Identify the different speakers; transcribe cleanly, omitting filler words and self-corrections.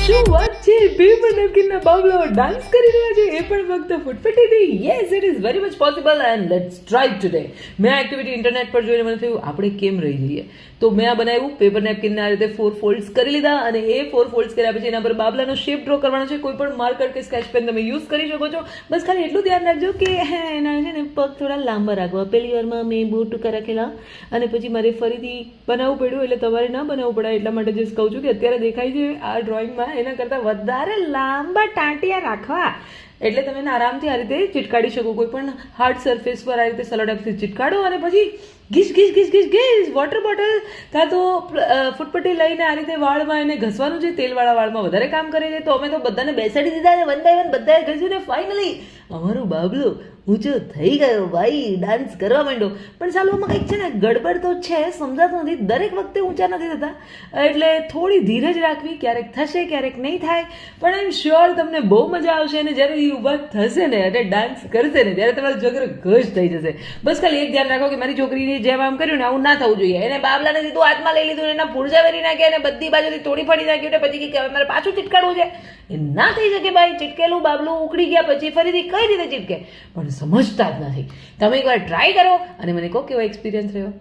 Speaker 1: શું વાત છે, પેપર નેપકિનના બાબલાઓ ડાન્સ કરી રહ્યા છે, એ પણ ફક્ત ફૂટપટ્ટીથી. Yes, it is very much possible and let's try today. મેં આ એક્ટિવિટી ઇન્ટરનેટ પર જોઈને મને થયું આપણે કેમ રહી જઈએ, તો મેં આ બનાવ્યું. પેપર નેપકિનના આ રીતે 4 ફોલ્ડ્સ કરી લીધા અને એ 4 ફોલ્ડ્સ કર્યા પછી એના પર બાબલાનો શેપ ડ્રો કરવાનો છે. કોઈ પણ માર્કર કે સ્કેચ પેન તમે યુઝ કરી શકો છો. બસ ખાલી એટલું ધ્યાન રાખજો કે એના છે ને પગ થોડા લાંબા રાખવા. પહેલી વારમાં મેં બહુ ટૂંકા રાખેલા અને પછી મારે ફરીથી બનાવવું પડ્યું, એટલે તમારે ના બનાવવું પડે. એટલા માટે જ કહું છું કે અત્યારે દેખાય છે આ ડ્રોઈંગમાં એના કરતાં વધારે લાંબા ટાંટિયા રાખવા, એટલે તમે એને આરામથી આ રીતે ચીટકાડી શકો. કોઈ પણ હાર્ડ સરફેસ પર આ રીતે સલોડાથી ચીટકાડો અને પછી ઘીસ ઘીસ ઘીસ ઘીસ ઘીસ વોટર બોટલ કાં તો ફૂટપટ્ટી લઈને આ રીતે વાળમાં એને ઘસવાનું છે. તેલવાળા વાળમાં વધારે કામ કરે છે. તો અમે તો બધાને બેસાડી દીધા અને 1 બાય 1 બધાએ ઘસ્યું ને ફાઇનલી અમારો બાબલો ઊંચો થઈ ગયો. ભાઈ ડાન્સ કરવા માંડ્યો. પણ ચાલો આમાં કંઈક છે ને ગડબડ તો છે, સમજાતું નથી. દરેક વખતે ઊંચા નથી થતા, એટલે થોડી ધીરજ રાખવી. ક્યારેક થશે, ક્યારેક નહીં થાય, પણ આઈ એમ શ્યોર તમને બહુ મજા આવશે. અને જ્યારે એ ઊભા થશે ને અને ડાન્સ કરશે ને ત્યારે તમારો છોકરો ઘશ થઈ જશે. બસ ખાલી એક ધ્યાન રાખો કે મારી છોકરીની જેમ આમ કર્યું ને આવું ના થવું જોઈએ. એને બાબલાને સીધું હાથમાં લઈ લીધું, એના પૂરજા વેરી નાખ્યા અને બધી બાજુથી તોડી ફાડી નાખ્યું. પછી કે મારે પાછું ચીટકાડવું છે. એ ના થઈ શકે ભાઈ. ચીટકેલું બાબલું ઉકળી ગયા પછી ફરીથી કઈ રીતે ચીટકે, પણ સમજતા જ નથી. તમે એકવાર ટ્રાય કરો અને મને કહો કેવો એક્સપિરિયન્સ રહ્યો.